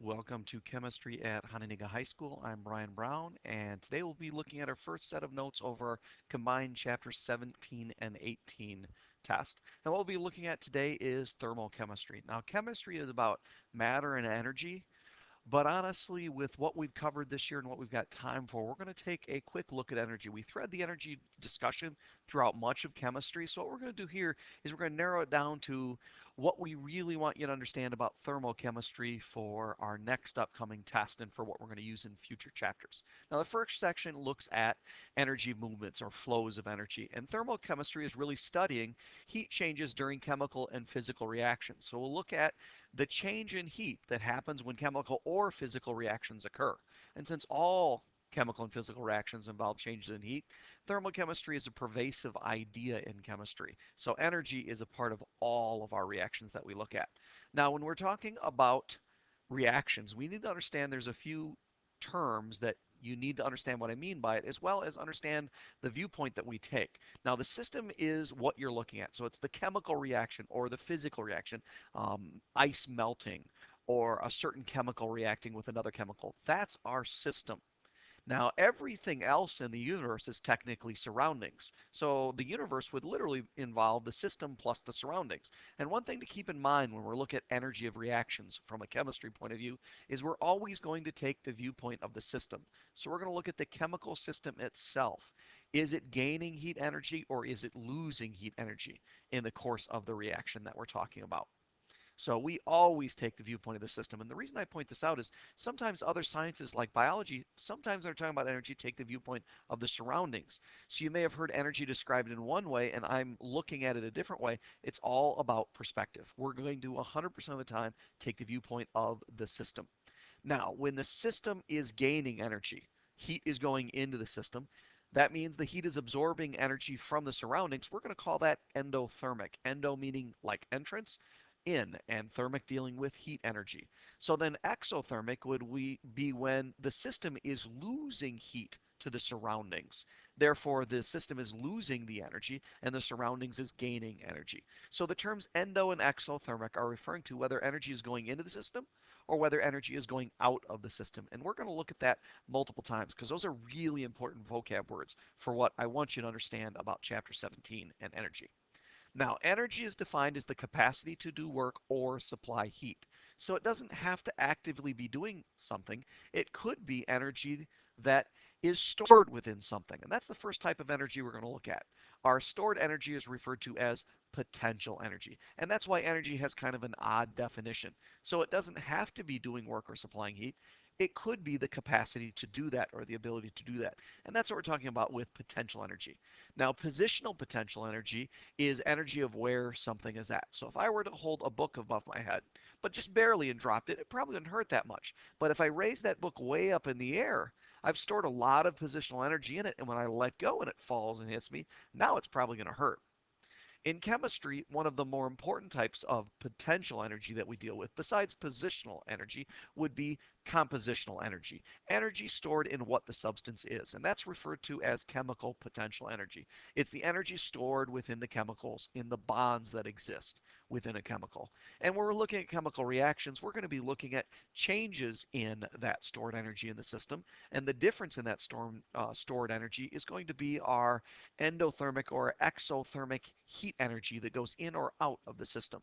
Welcome to Chemistry at Honeyniga High School. I'm Brian Brown, and today we'll be looking at our first set of notes over our combined chapters 17 and 18 test. And what we'll be looking at today is thermochemistry. Now, chemistry is about matter and energy, but honestly, with what we've covered this year and what we've got time for, we're going to take a quick look at energy. We thread the energy discussion throughout much of chemistry. So what we're going to do here is we're going to narrow it down to what we really want you to understand about thermochemistry for our next upcoming test and for what we're going to use in future chapters. Now, the first section looks at energy movements or flows of energy. And thermochemistry is really studying heat changes during chemical and physical reactions. So we'll look at the change in heat that happens when chemical or physical reactions occur. And since all chemical and physical reactions involve changes in heat, thermochemistry is a pervasive idea in chemistry. So energy is a part of all of our reactions that we look at. Now, when we're talking about reactions, we need to understand there's a few terms that you need to understand what I mean by it, as well as understand the viewpoint that we take. Now, the system is what you're looking at. So it's the chemical reaction or the physical reaction, ice melting, or a certain chemical reacting with another chemical. That's our system. Now, everything else in the universe is technically surroundings. So the universe would literally involve the system plus the surroundings. And one thing to keep in mind when we're looking at energy of reactions from a chemistry point of view is we're always going to take the viewpoint of the system. So we're going to look at the chemical system itself. Is it gaining heat energy or is it losing heat energy in the course of the reaction that we're talking about? So we always take the viewpoint of the system. And the reason I point this out is sometimes other sciences like biology, sometimes they're talking about energy, take the viewpoint of the surroundings. So you may have heard energy described in one way, and I'm looking at it a different way. It's all about perspective. We're going to 100% of the time take the viewpoint of the system. Now, when the system is gaining energy, heat is going into the system. That means the heat is absorbing energy from the surroundings. We're going to call that endothermic. Endo meaning like entrance, in, and thermic dealing with heat energy. So then exothermic would be when the system is losing heat to the surroundings. Therefore, the system is losing the energy and the surroundings is gaining energy. So the terms endo and exothermic are referring to whether energy is going into the system or whether energy is going out of the system. And we're going to look at that multiple times because those are really important vocab words for what I want you to understand about chapter 17 and energy. Now, energy is defined as the capacity to do work or supply heat. So it doesn't have to actively be doing something. It could be energy that is stored within something. And that's the first type of energy we're going to look at. Our stored energy is referred to as potential energy. And that's why energy has kind of an odd definition. So it doesn't have to be doing work or supplying heat. It could be the capacity to do that or the ability to do that. And that's what we're talking about with potential energy. Now, positional potential energy is energy of where something is at. So if I were to hold a book above my head, but just barely and dropped it, it probably wouldn't hurt that much. But if I raise that book way up in the air, I've stored a lot of positional energy in it, and when I let go and it falls and hits me, now it's probably going to hurt. In chemistry, one of the more important types of potential energy that we deal with, besides positional energy, would be compositional energy. Energy stored in what the substance is, and that's referred to as chemical potential energy. It's the energy stored within the chemicals, in the bonds that exist within a chemical. And when we're looking at chemical reactions, we're going to be looking at changes in that stored energy in the system, and the difference in that stored energy is going to be our endothermic or exothermic heat energy that goes in or out of the system.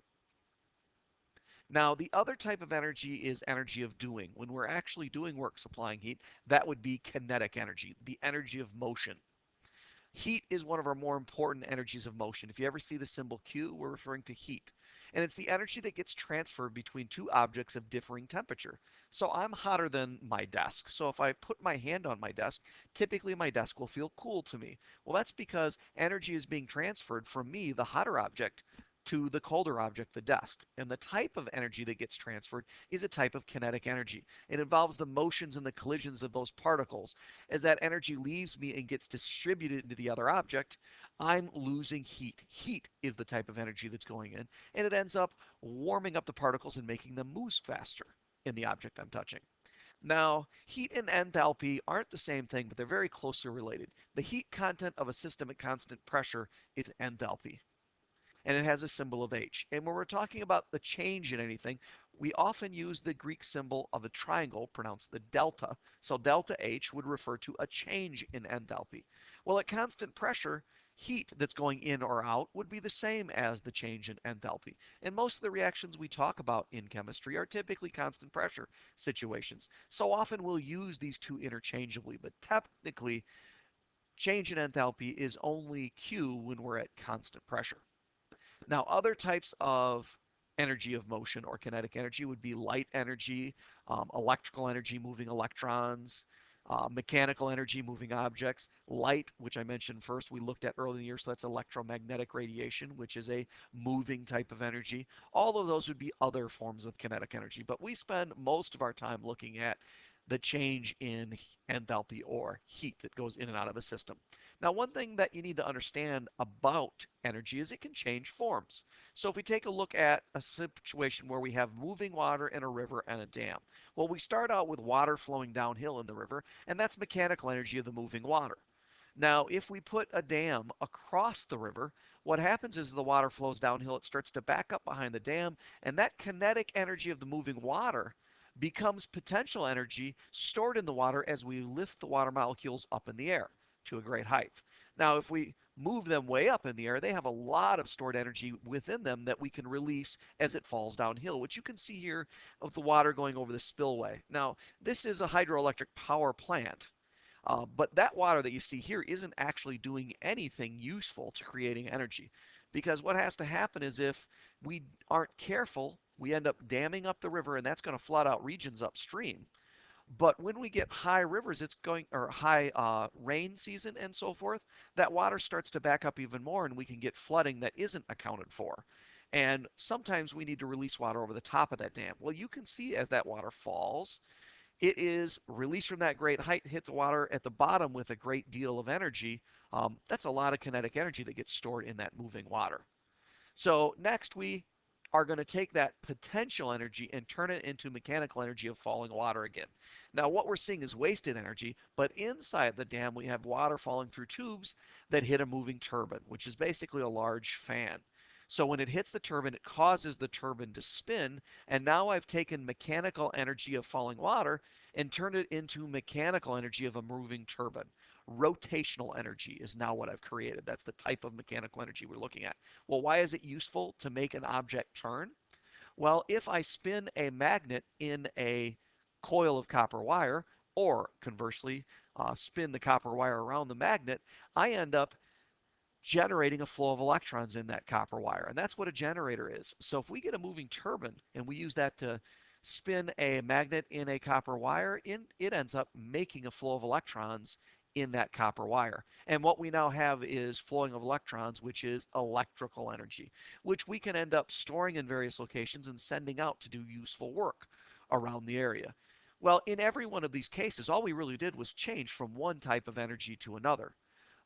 Now, the other type of energy is energy of doing. When we're actually doing work supplying heat, that would be kinetic energy, the energy of motion. Heat is one of our more important energies of motion. If you ever see the symbol Q, we're referring to heat. And it's the energy that gets transferred between two objects of differing temperature. So I'm hotter than my desk. So if I put my hand on my desk, typically my desk will feel cool to me. Well, that's because energy is being transferred from me, the hotter object, to the colder object, the desk. And the type of energy that gets transferred is a type of kinetic energy. It involves the motions and the collisions of those particles. As that energy leaves me and gets distributed into the other object, I'm losing heat. Heat is the type of energy that's going in, and it ends up warming up the particles and making them move faster in the object I'm touching. Now, heat and enthalpy aren't the same thing, but they're very closely related. The heat content of a system at constant pressure is enthalpy, and it has a symbol of H. And when we're talking about the change in anything, we often use the Greek symbol of a triangle, pronounced the delta. So delta H would refer to a change in enthalpy. Well, at constant pressure, heat that's going in or out would be the same as the change in enthalpy. And most of the reactions we talk about in chemistry are typically constant pressure situations. So often we'll use these two interchangeably, but technically, change in enthalpy is only Q when we're at constant pressure. Now, other types of energy of motion or kinetic energy would be light energy, electrical energy, moving electrons, mechanical energy, moving objects. Light, which I mentioned first, we looked at earlier in the year, so that's electromagnetic radiation, which is a moving type of energy. All of those would be other forms of kinetic energy, but we spend most of our time looking at the change in enthalpy or heat that goes in and out of a system. Now, one thing that you need to understand about energy is it can change forms. So if we take a look at a situation where we have moving water in a river and a dam, well, we start out with water flowing downhill in the river, and that's mechanical energy of the moving water. Now, if we put a dam across the river, what happens is the water flows downhill, it starts to back up behind the dam, and that kinetic energy of the moving water becomes potential energy stored in the water as we lift the water molecules up in the air to a great height. Now, if we move them way up in the air, they have a lot of stored energy within them that we can release as it falls downhill, which you can see here of the water going over the spillway. Now, this is a hydroelectric power plant. But that water that you see here isn't actually doing anything useful to creating energy. Because what has to happen is if we aren't careful, we end up damming up the river, and that's going to flood out regions upstream. But when we get high rivers, it's going, or high rain season and so forth, that water starts to back up even more, and we can get flooding that isn't accounted for. And sometimes we need to release water over the top of that dam. Well, you can see as that water falls, it is released from that great height, hit the water at the bottom with a great deal of energy. That's a lot of kinetic energy that gets stored in that moving water. So next we are going to take that potential energy and turn it into mechanical energy of falling water again. Now what we're seeing is wasted energy, but inside the dam we have water falling through tubes that hit a moving turbine, which is basically a large fan. So when it hits the turbine, it causes the turbine to spin, and now I've taken mechanical energy of falling water and turned it into mechanical energy of a moving turbine. Rotational energy is now what I've created. That's the type of mechanical energy we're looking at. Well, why is it useful to make an object turn? Well, if I spin a magnet in a coil of copper wire, or conversely, spin the copper wire around the magnet, I end up generating a flow of electrons in that copper wire. And that's what a generator is. So if we get a moving turbine and we use that to spin a magnet in a copper wire, it ends up making a flow of electrons in that copper wire. And what we now have is flowing of electrons, which is electrical energy, which we can end up storing in various locations and sending out to do useful work around the area. Well, in every one of these cases, all we really did was change from one type of energy to another.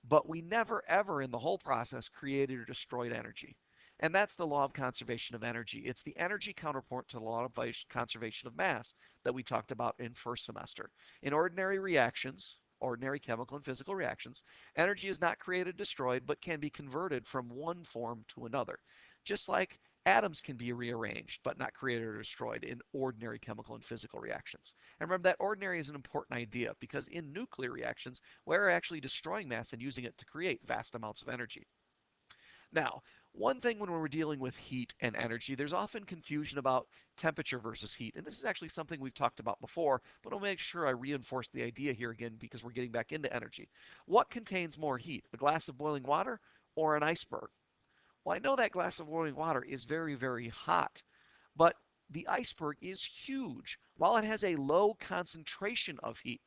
But we never, ever in the whole process created or destroyed energy. And that's the law of conservation of energy. It's the energy counterpart to the law of conservation of mass that we talked about in first semester. In ordinary reactions, ordinary chemical and physical reactions, energy is not created, destroyed, but can be converted from one form to another. Just like atoms can be rearranged, but not created or destroyed in ordinary chemical and physical reactions. And remember that ordinary is an important idea because in nuclear reactions, we're actually destroying mass and using it to create vast amounts of energy. Now, one thing when we're dealing with heat and energy, there's often confusion about temperature versus heat. And this is actually something we've talked about before, but I'll make sure I reinforce the idea here again because we're getting back into energy. What contains more heat, a glass of boiling water or an iceberg? Well, I know that glass of boiling water is very, very hot, but the iceberg is huge. While it has a low concentration of heat,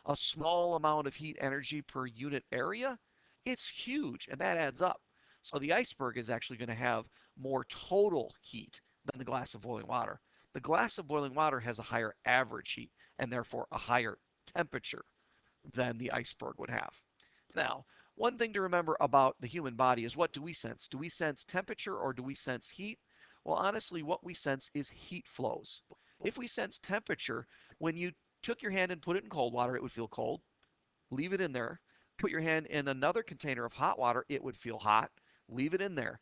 a small amount of heat energy per unit area, it's huge, and that adds up. So the iceberg is actually going to have more total heat than the glass of boiling water. The glass of boiling water has a higher average heat and therefore a higher temperature than the iceberg would have. Now, one thing to remember about the human body is what do we sense? Do we sense temperature or do we sense heat? Well, honestly, what we sense is heat flows. If we sense temperature, when you took your hand and put it in cold water, it would feel cold. Leave it in there. Put your hand in another container of hot water, it would feel hot. Leave it in there.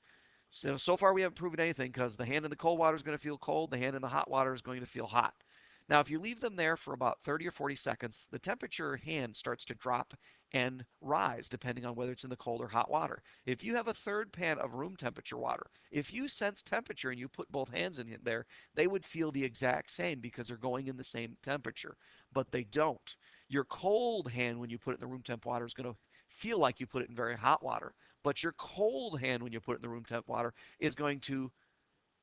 So far we haven't proven anything because the hand in the cold water is going to feel cold, the hand in the hot water is going to feel hot. Now, if you leave them there for about 30 or 40 seconds, the temperature hand starts to drop and rise depending on whether it's in the cold or hot water. If you have a third pan of room temperature water, if you sense temperature and you put both hands in there, they would feel the exact same because they're going in the same temperature, but they don't. Your cold hand when you put it in the room temp water is going to feel like you put it in very hot water, but your cold hand when you put it in the room temp water is going to,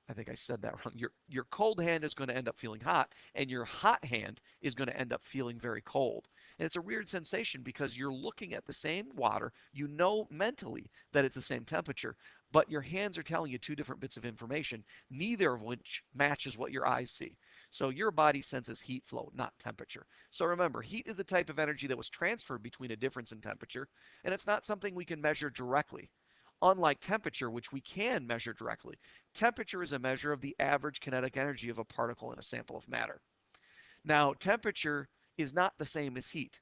I think I said that wrong. Your cold hand is going to end up feeling hot, and your hot hand is going to end up feeling very cold. And it's a weird sensation because you're looking at the same water. You know mentally that it's the same temperature, but your hands are telling you two different bits of information, neither of which matches what your eyes see. So your body senses heat flow, not temperature. So remember, heat is the type of energy that was transferred between a difference in temperature, and it's not something we can measure directly. Unlike temperature, which we can measure directly, temperature is a measure of the average kinetic energy of a particle in a sample of matter. Now, temperature is not the same as heat.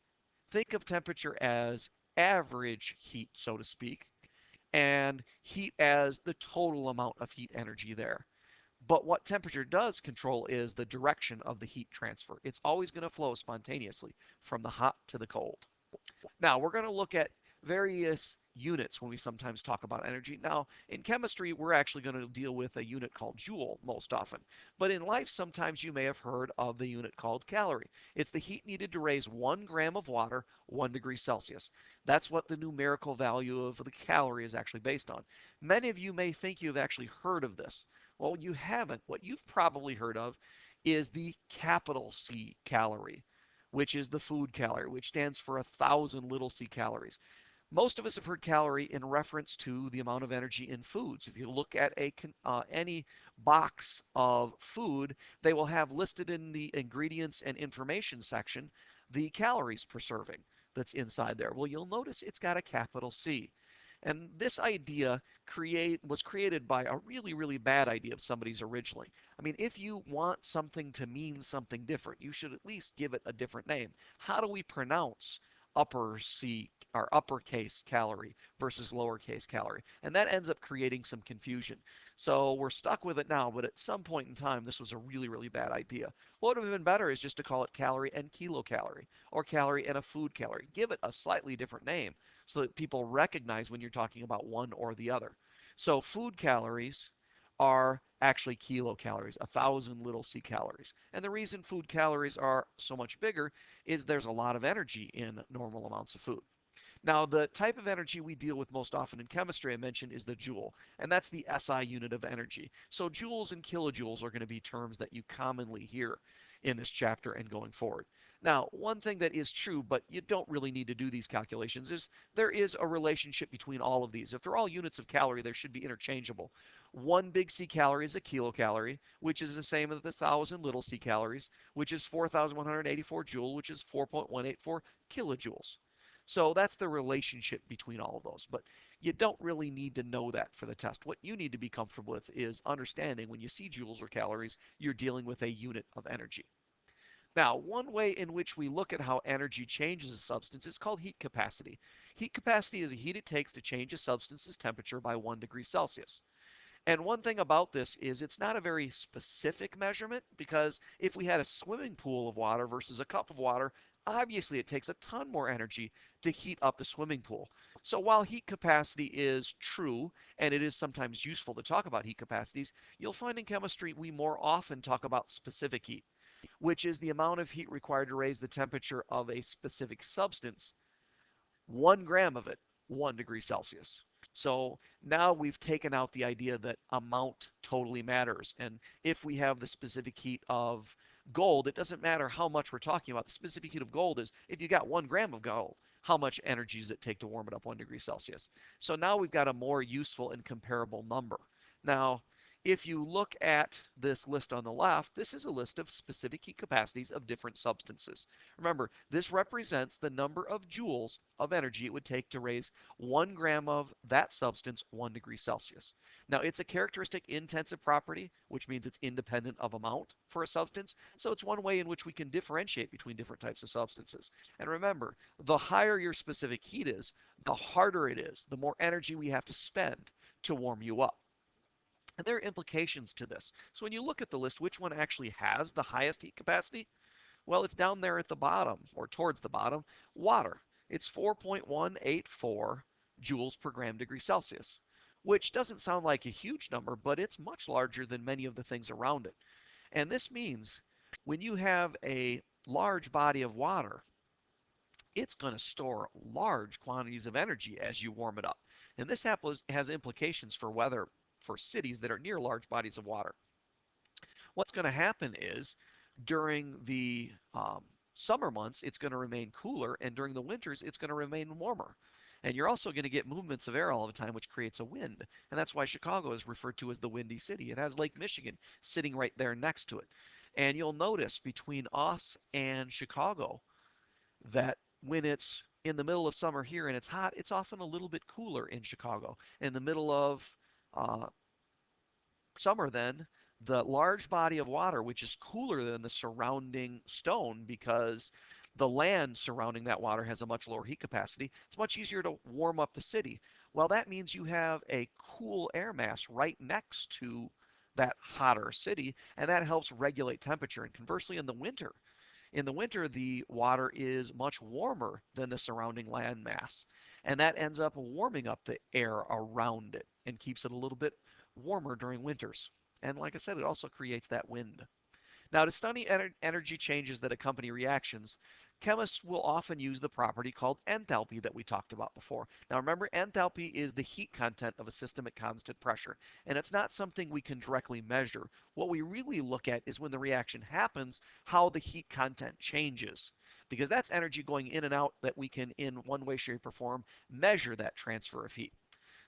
Think of temperature as average heat, so to speak, and heat as the total amount of heat energy there. But what temperature does control is the direction of the heat transfer. It's always going to flow spontaneously from the hot to the cold. Now, we're going to look at various units when we sometimes talk about energy. Now, in chemistry, we're actually going to deal with a unit called joule most often. But in life, sometimes you may have heard of the unit called calorie. It's the heat needed to raise 1 gram of water 1 degree Celsius. That's what the numerical value of the calorie is actually based on. Many of you may think you've actually heard of this. Well, you haven't. What you've probably heard of is the capital C calorie, which is the food calorie, which stands for 1,000 little c calories. Most of us have heard calorie in reference to the amount of energy in foods. If you look at any box of food, they will have listed in the ingredients and information section the calories per serving that's inside there. Well, you'll notice it's got a capital C. And this idea was created by a really, really bad idea of somebody's originally. I mean, if you want something to mean something different, you should at least give it a different name. How do we pronounce upper C or uppercase calorie versus lowercase calorie? And that ends up creating some confusion. So we're stuck with it now, but at some point in time, this was a really, really bad idea. What would have been better is just to call it calorie and kilocalorie, or calorie and a food calorie. Give it a slightly different name so that people recognize when you're talking about one or the other. So food calories are actually kilocalories, 1,000 little c calories. And the reason food calories are so much bigger is there's a lot of energy in normal amounts of food. Now, the type of energy we deal with most often in chemistry I mentioned is the joule, and that's the SI unit of energy. So joules and kilojoules are going to be terms that you commonly hear in this chapter and going forward. Now, one thing that is true, but you don't really need to do these calculations, is there is a relationship between all of these. If they're all units of calorie, they should be interchangeable. One big C calorie is a kilocalorie, which is the same as the 1,000 little C calories, which is 4,184 joule, which is 4.184 kilojoules. So that's the relationship between all of those. But you don't really need to know that for the test. What you need to be comfortable with is understanding when you see joules or calories, you're dealing with a unit of energy. Now, one way in which we look at how energy changes a substance is called heat capacity. Heat capacity is the heat it takes to change a substance's temperature by 1 degree Celsius. And one thing about this is it's not a very specific measurement because if we had a swimming pool of water versus a cup of water, obviously it takes a ton more energy to heat up the swimming pool. So while heat capacity is true, and it is sometimes useful to talk about heat capacities, you'll find in chemistry we more often talk about specific heat, which is the amount of heat required to raise the temperature of a specific substance, 1 gram of it, 1 degree Celsius. So now we've taken out the idea that amount totally matters. And if we have the specific heat of gold, it doesn't matter how much we're talking about. The specific heat of gold is if you got 1 gram of gold, how much energy does it take to warm it up 1 degree Celsius? So now we've got a more useful and comparable number. Now, if you look at this list on the left, this is a list of specific heat capacities of different substances. Remember, this represents the number of joules of energy it would take to raise 1 gram of that substance 1 degree Celsius. Now, it's a characteristic intensive property, which means it's independent of amount for a substance. So it's one way in which we can differentiate between different types of substances. And remember, the higher your specific heat is, the harder it is, the more energy we have to spend to warm you up. And there are implications to this. So when you look at the list, which one actually has the highest heat capacity? Well, it's down there at the bottom, or towards the bottom, water. It's 4.184 joules per gram degree Celsius, which doesn't sound like a huge number, but it's much larger than many of the things around it. And this means when you have a large body of water, it's going to store large quantities of energy as you warm it up. And this has implications for weather for cities that are near large bodies of water. What's going to happen is during the summer months, it's going to remain cooler, and during the winters, it's going to remain warmer. And you're also going to get movements of air all the time, which creates a wind. And that's why Chicago is referred to as the Windy City. It has Lake Michigan sitting right there next to it. And you'll notice between us and Chicago that when it's in the middle of summer here and it's hot, it's often a little bit cooler in Chicago. In the middle of uh, summer, then, the large body of water, which is cooler than the surrounding stone because the land surrounding that water has a much lower heat capacity, it's much easier to warm up the city. Well, that means you have a cool air mass right next to that hotter city, and that helps regulate temperature. And conversely, in the winter, the water is much warmer than the surrounding land mass, and that ends up warming up the air around it and keeps it a little bit warmer during winters. And like I said, it also creates that wind. Now, to study energy changes that accompany reactions, chemists will often use the property called enthalpy that we talked about before. Now, remember, enthalpy is the heat content of a system at constant pressure, and it's not something we can directly measure. What we really look at is when the reaction happens, how the heat content changes, because that's energy going in and out that we can, in one way, shape, or form, measure that transfer of heat.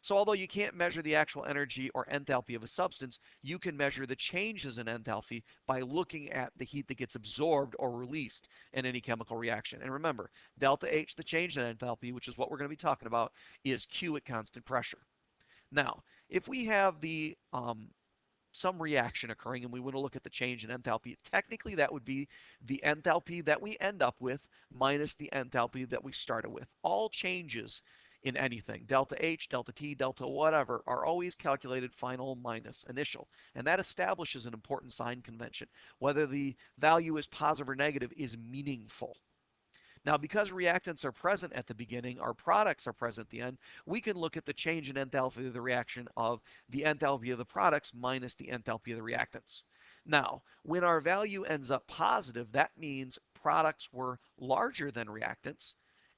So although you can't measure the actual energy or enthalpy of a substance, you can measure the changes in enthalpy by looking at the heat that gets absorbed or released in any chemical reaction. And remember, delta H, the change in enthalpy, which is what we're going to be talking about, is Q at constant pressure. Now, if we have the some reaction occurring and we want to look at the change in enthalpy, technically that would be the enthalpy that we end up with minus the enthalpy that we started with. All changes in anything, delta H, delta T, delta whatever, are always calculated final minus initial. And that establishes an important sign convention. Whether the value is positive or negative is meaningful. Now, because reactants are present at the beginning, our products are present at the end, we can look at the change in enthalpy of the reaction of the enthalpy of the products minus the enthalpy of the reactants. Now, when our value ends up positive, that means products were larger than reactants,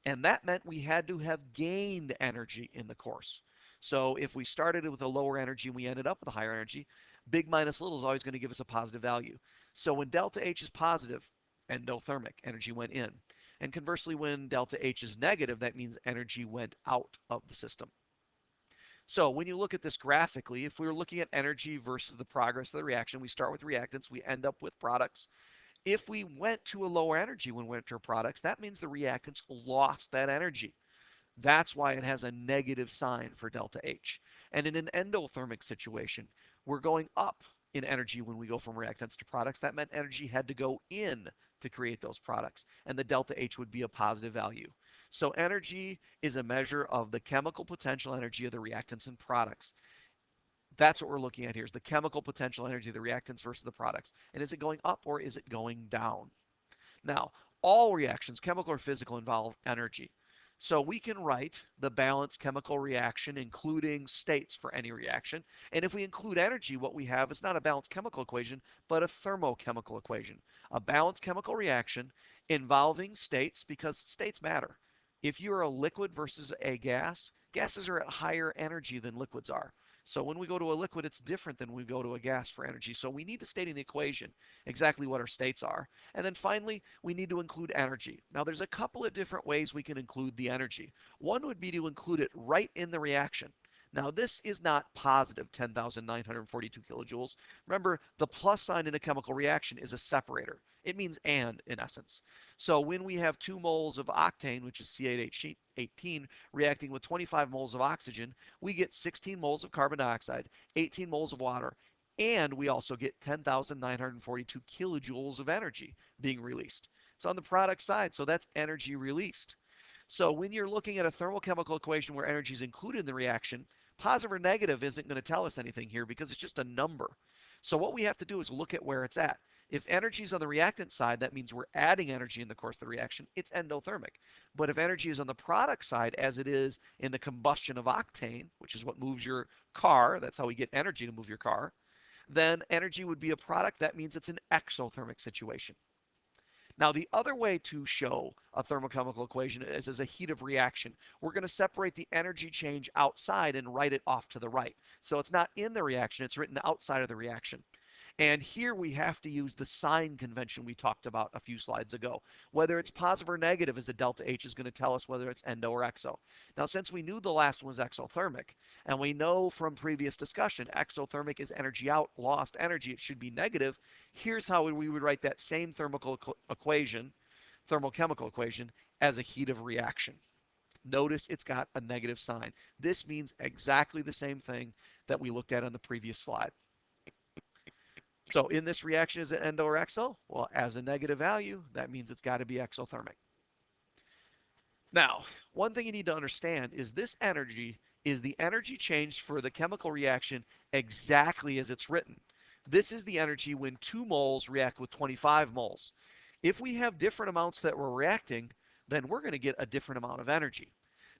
and that meant we had to have gained energy in the course. So if we started with a lower energy and we ended up with a higher energy, big minus little is always going to give us a positive value. So when delta H is positive, endothermic, energy went in. And conversely, when delta H is negative, that means energy went out of the system. So when you look at this graphically, if we were looking at energy versus the progress of the reaction, we start with reactants, we end up with products. If we went to a lower energy when we went to products, that means the reactants lost that energy. That's why it has a negative sign for delta H. And in an endothermic situation, we're going up in energy when we go from reactants to products. That meant energy had to go in to create those products, and the delta H would be a positive value. So energy is a measure of the chemical potential energy of the reactants and products. That's what we're looking at here is the chemical potential energy of the reactants versus the products. And is it going up or is it going down? Now, all reactions, chemical or physical, involve energy. So we can write the balanced chemical reaction, including states for any reaction. And if we include energy, what we have is not a balanced chemical equation, but a thermochemical equation. A balanced chemical reaction involving states, because states matter. If you're a liquid versus a gas, gases are at higher energy than liquids are. So when we go to a liquid, it's different than when we go to a gas for energy. So we need to state in the equation exactly what our states are. And then finally, we need to include energy. Now, there's a couple of different ways we can include the energy. One would be to include it right in the reaction. Now, this is not positive 10,942 kilojoules. Remember, the plus sign in a chemical reaction is a separator. It means and, in essence. So when we have 2 moles of octane, which is C8H18, reacting with 25 moles of oxygen, we get 16 moles of carbon dioxide, 18 moles of water, and we also get 10,942 kilojoules of energy being released. It's on the product side, so that's energy released. So when you're looking at a thermochemical equation where energy is included in the reaction, Positive or negative isn't going to tell us anything here because it's just a number. So what we have to do is look at where it's at. If energy is on the reactant side, that means we're adding energy in the course of the reaction. It's endothermic. But if energy is on the product side, as it is in the combustion of octane, which is what moves your car, that's how we get energy to move your car, then energy would be a product. That means it's an exothermic situation. Now, the other way to show a thermochemical equation is as a heat of reaction. We're going to separate the energy change outside and write it off to the right. So it's not in the reaction, it's written outside of the reaction. And here we have to use the sign convention we talked about a few slides ago. Whether it's positive or negative as a delta H is going to tell us whether it's endo or exo. Now, since we knew the last one was exothermic, and we know from previous discussion, exothermic is energy out, lost energy, it should be negative. Here's how we would write that same equation, thermochemical equation, as a heat of reaction. Notice it's got a negative sign. This means exactly the same thing that we looked at on the previous slide. So in this reaction, is it endo or exo? Well, as a negative value, that means it's got to be exothermic. Now, one thing you need to understand is this energy is the energy change for the chemical reaction exactly as it's written. This is the energy when 2 moles react with 25 moles. If we have different amounts that we're reacting, then we're going to get a different amount of energy.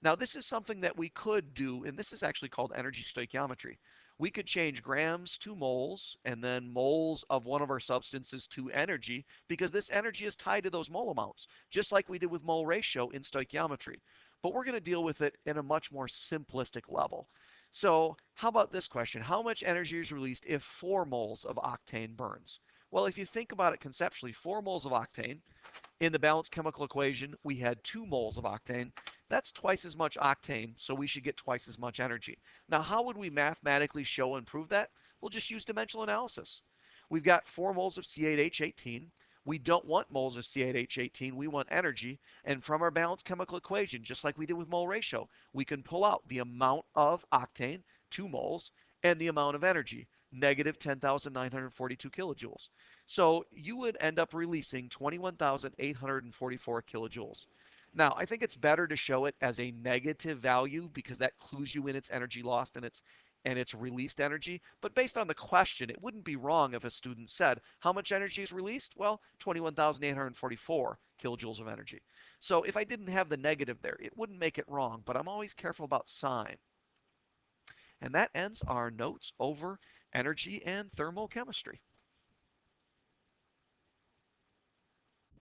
Now, this is something that we could do, and this is actually called energy stoichiometry. We could change grams to moles and then moles of one of our substances to energy because this energy is tied to those mole amounts, just like we did with mole ratio in stoichiometry. But we're going to deal with it in a much more simplistic level. So how about this question? How much energy is released if 4 moles of octane burns? Well, if you think about it conceptually, 4 moles of octane, in the balanced chemical equation, we had 2 moles of octane. That's twice as much octane, so we should get twice as much energy. Now, how would we mathematically show and prove that? We'll just use dimensional analysis. We've got 4 moles of C8H18. We don't want moles of C8H18. We want energy. And from our balanced chemical equation, just like we did with mole ratio, we can pull out the amount of octane, 2 moles, and the amount of energy, negative 10,942 kilojoules. So you would end up releasing 21,844 kilojoules. Now, I think it's better to show it as a negative value because that clues you in its energy lost and its released energy. But based on the question, it wouldn't be wrong if a student said, how much energy is released? Well, 21,844 kilojoules of energy. So if I didn't have the negative there, it wouldn't make it wrong, but I'm always careful about sign. And that ends our notes over energy and thermal chemistry.